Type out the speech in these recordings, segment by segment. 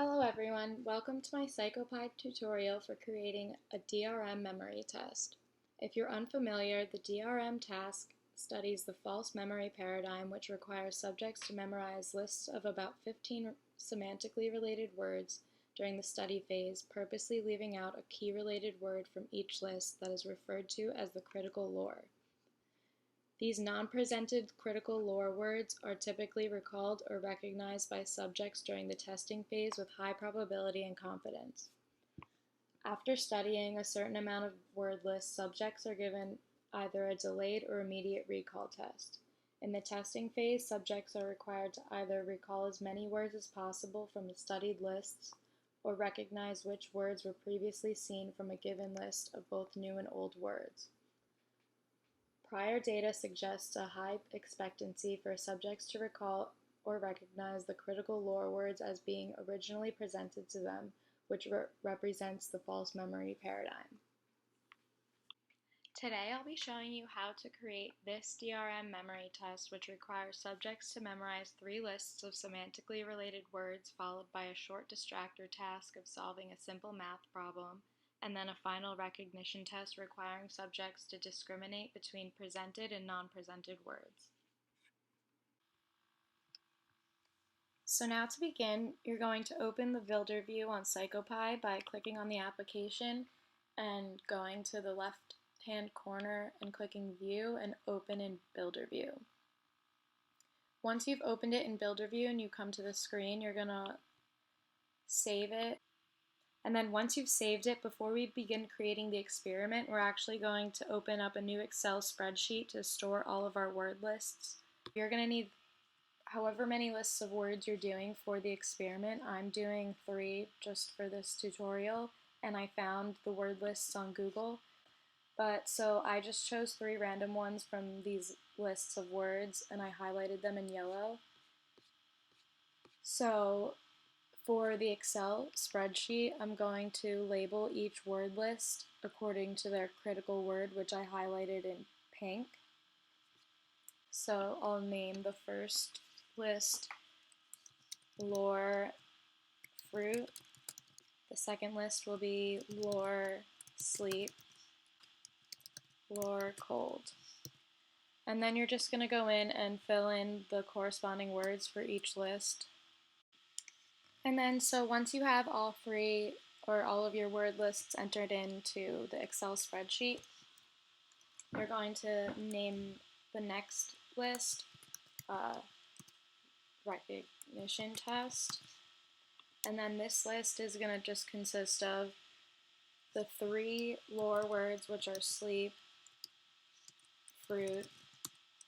Hello everyone, welcome to my Psychopy tutorial for creating a DRM memory test. If you're unfamiliar, the DRM task studies the false memory paradigm, which requires subjects to memorize lists of about 15 semantically related words during the study phase, purposely leaving out a key related word from each list that is referred to as the critical lore. These non-presented critical lore words are typically recalled or recognized by subjects during the testing phase with high probability and confidence. After studying a certain amount of word lists, subjects are given either a delayed or immediate recall test. In the testing phase, subjects are required to either recall as many words as possible from the studied lists or recognize which words were previously seen from a given list of both new and old words. Prior data suggests a high expectancy for subjects to recall or recognize the critical lore words as being originally presented to them, which represents the false memory paradigm. Today I'll be showing you how to create this DRM memory test, which requires subjects to memorize 3 lists of semantically related words followed by a short distractor task of solving a simple math problem, and then a final recognition test requiring subjects to discriminate between presented and non-presented words. So now to begin, you're going to open the Builder view on Psychopy by clicking on the application and going to the left-hand corner and clicking View and Open in Builder view. Once you've opened it in Builder view and you come to the screen, you're going to save it. And then once you've saved it, before we begin creating the experiment, we're actually going to open up a new Excel spreadsheet to store all of our word lists. You're going to need however many lists of words you're doing for the experiment. I'm doing 3 just for this tutorial, and I found the word lists on Google. So I just chose 3 random ones from these lists of words, and I highlighted them in yellow. So for the Excel spreadsheet, I'm going to label each word list according to their critical word, which I highlighted in pink. So I'll name the first list lore fruit. The second list will be lore sleep, lore cold. And then you're just going to go in and fill in the corresponding words for each list. And then, so once you have all 3 or all of your word lists entered into the Excel spreadsheet, you're going to name the next list recognition test. And then this list is going to just consist of the 3 lore words, which are sleep, fruit,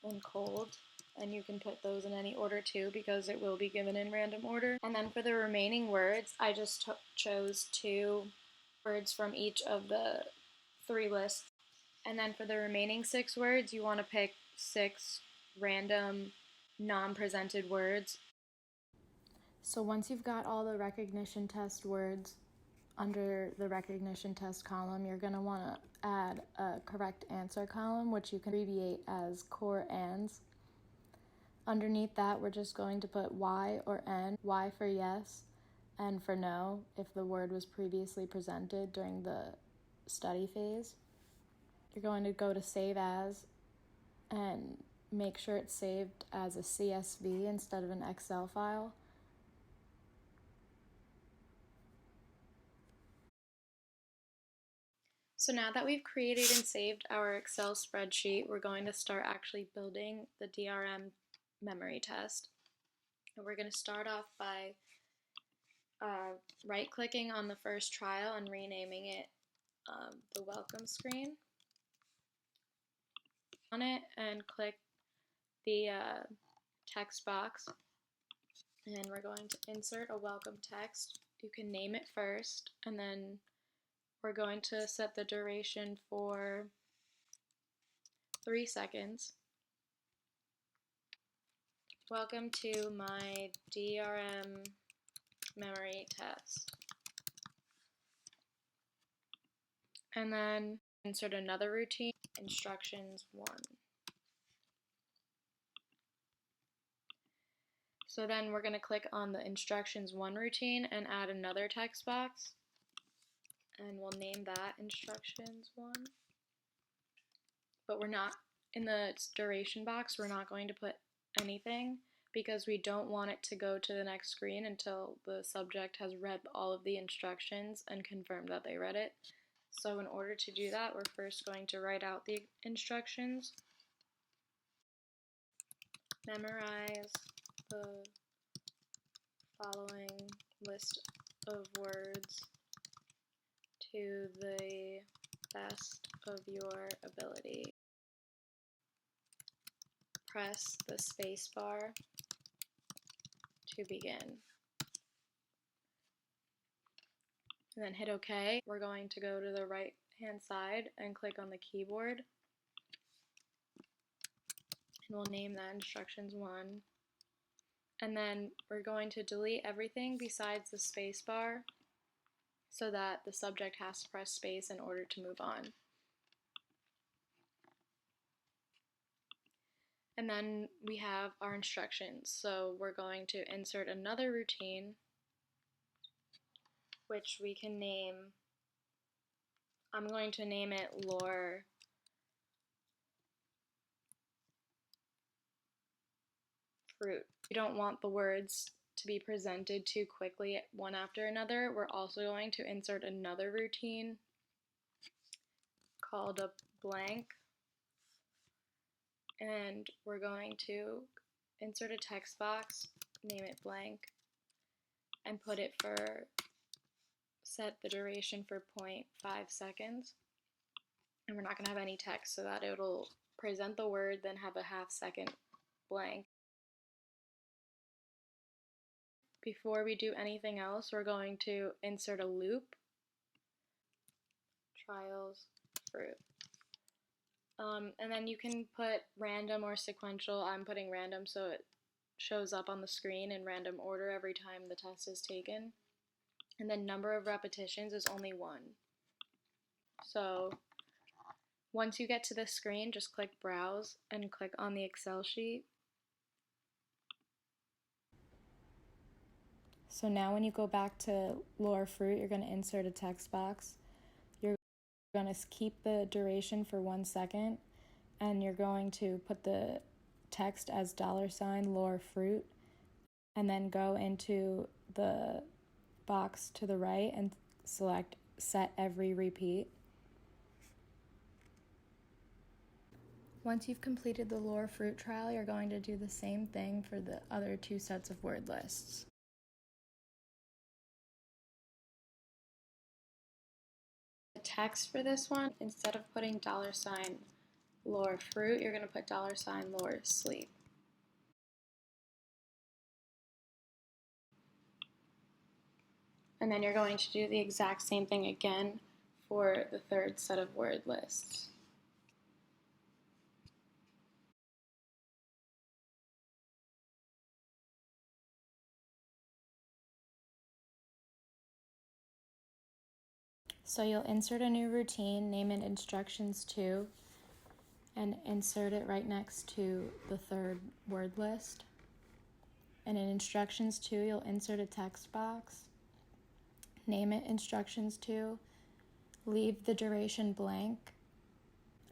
and cold. And you can put those in any order too, because it will be given in random order. And then for the remaining words, I just chose 2 words from each of the 3 lists. And then for the remaining 6 words, you want to pick 6 random non-presented words. So once you've got all the recognition test words under the recognition test column, you're going to want to add a correct answer column, which you can abbreviate as core ands. Underneath that, we're just going to put Y or N, Y for yes, N for no, if the word was previously presented during the study phase. You're going to go to Save As and make sure it's saved as a CSV instead of an Excel file. So now that we've created and saved our Excel spreadsheet, we're going to start actually building the DRM memory test. And we're going to start off by right-clicking on the first trial and renaming it the welcome screen. On it and click the text box, and we're going to insert a welcome text. You can name it first, and then we're going to set the duration for 3 seconds. Welcome to my DRM memory test. And then insert another routine, instructions 1. So then we're going to click on the instructions 1 routine and add another text box. And we'll name that instructions 1. But we're not, in the duration box, we're not going to put anything because we don't want it to go to the next screen until the subject has read all of the instructions and confirmed that they read it. So in order to do that, we're first going to write out the instructions. Memorize the following list of words to the best of your ability. Press the space bar to begin. And then hit OK. We're going to go to the right hand side and click on the keyboard. And we'll name that instructions 1. And then we're going to delete everything besides the space bar so that the subject has to press space in order to move on. And then we have our instructions. So we're going to insert another routine, which we can name, I'm going to name it lore fruit. We don't want the words to be presented too quickly one after another. We're also going to insert another routine called a blank, and we're going to insert a text box, name it blank, and set the duration for 0.5 seconds. And we're not going to have any text so that it'll present the word, then have a half-second blank. Before we do anything else, we're going to insert a loop. Trials fruit. And then you can put random or sequential. I'm putting random so it shows up on the screen in random order every time the test is taken. And then number of repetitions is only 1. So once you get to this screen, just click Browse and click on the Excel sheet. So now when you go back to lore fruit, you're going to insert a text box. You're going to keep the duration for 1 second, and you're going to put the text as $lore fruit, and then go into the box to the right and select set every repeat. Once you've completed the lore fruit trial, you're going to do the same thing for the other 2 sets of word lists. The text for this one, instead of putting $lore fruit, you're going to put $lore sleep. And then you're going to do the exact same thing again for the 3rd set of word lists. So you'll insert a new routine, name it instructions 2, and insert it right next to the 3rd word list. And in instructions 2, you'll insert a text box, name it instructions 2, leave the duration blank,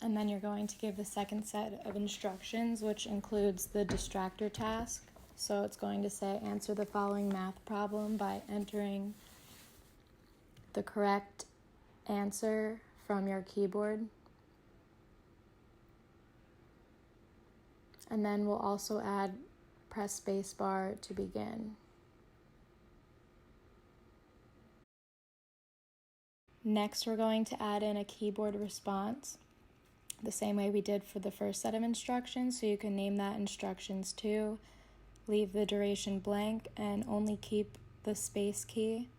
and then you're going to give the 2nd set of instructions, which includes the distractor task. So it's going to say answer the following math problem by entering the correct answer from your keyboard. And then we'll also add press spacebar to begin. Next, we're going to add in a keyboard response, the same way we did for the first set of instructions. So you can name that instructions 2, leave the duration blank, and only keep the space key.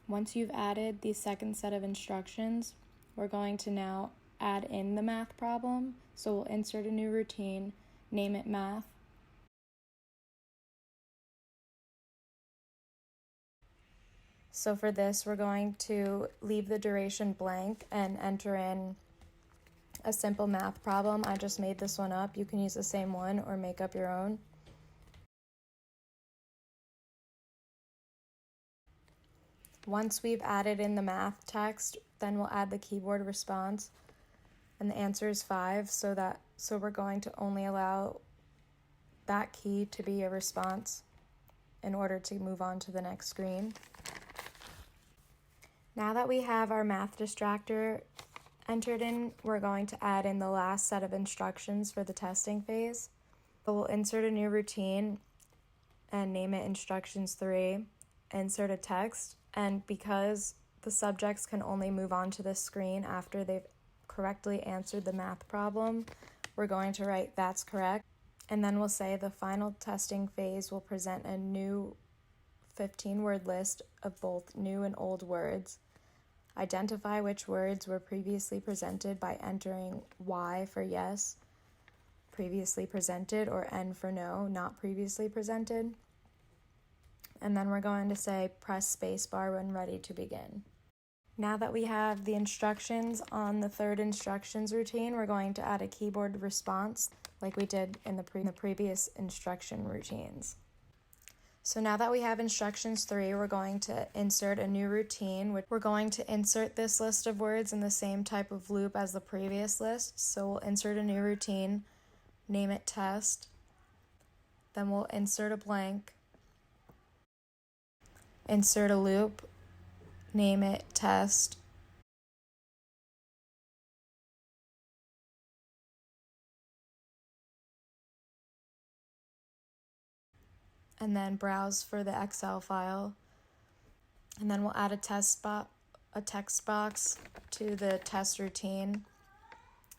Once you've added the 2nd set of instructions, we're going to now add in the math problem. So we'll insert a new routine, name it math. So for this, we're going to leave the duration blank and enter in a simple math problem. I just made this one up. You can use the same one or make up your own. Once we've added in the math text, then we'll add the keyboard response, and the answer is 5, so we're going to only allow that key to be a response in order to move on to the next screen. Now that we have our math distractor entered in, we're going to add in the last set of instructions for the testing phase. So we'll insert a new routine and name it instructions 3, insert a text, and because the subjects can only move on to this screen after they've correctly answered the math problem, we're going to write "that's correct," and then we'll say the final testing phase will present a new 15-word list of both new and old words. Identify which words were previously presented by entering Y for yes, previously presented, or N for no, not previously presented. And then we're going to say press spacebar when ready to begin. Now that we have the instructions on the third instructions routine, we're going to add a keyboard response like we did in the previous instruction routines. So now that we have instructions 3, we're going to insert a new routine. We're going to insert this list of words in the same type of loop as the previous list. So we'll insert a new routine, name it test, then we'll insert a blank, insert a loop, name it test, and then browse for the Excel file. And then we'll add a text box to the test routine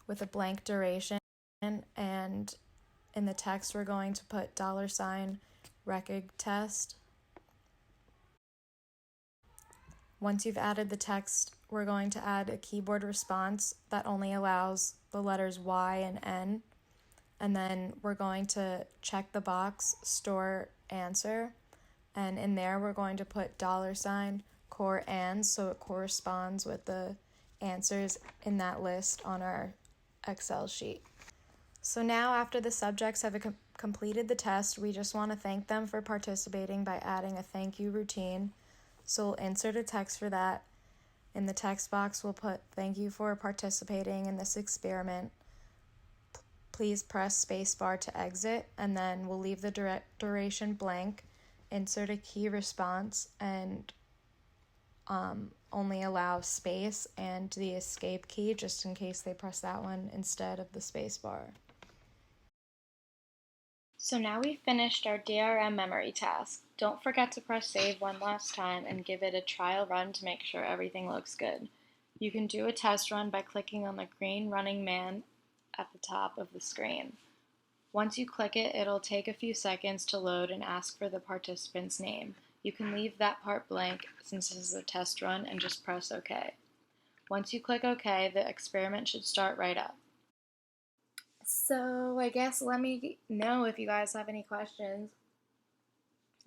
with a blank duration, and in the text we're going to put $recog test. Once you've added the text, we're going to add a keyboard response that only allows the letters Y and N, and then we're going to check the box store answer, and in there we're going to put $core and, so it corresponds with the answers in that list on our Excel sheet. So now, after the subjects have completed the test, we just want to thank them for participating by adding a thank you routine. So we'll insert a text for that. In the text box, we'll put "Thank you for participating in this experiment. Please press spacebar to exit," and then we'll leave the duration blank, insert a key response, and only allow space and the escape key just in case they press that one instead of the spacebar. So now we've finished our DRM memory task. Don't forget to press save one last time and give it a trial run to make sure everything looks good. You can do a test run by clicking on the green running man at the top of the screen. Once you click it, it'll take a few seconds to load and ask for the participant's name. You can leave that part blank since this is a test run and just press OK. Once you click OK, the experiment should start right up. So I guess let me know if you guys have any questions.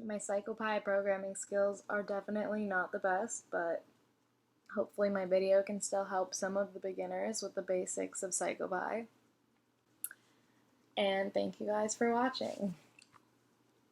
My Psychopy programming skills are definitely not the best, but hopefully my video can still help some of the beginners with the basics of Psychopy. And thank you guys for watching.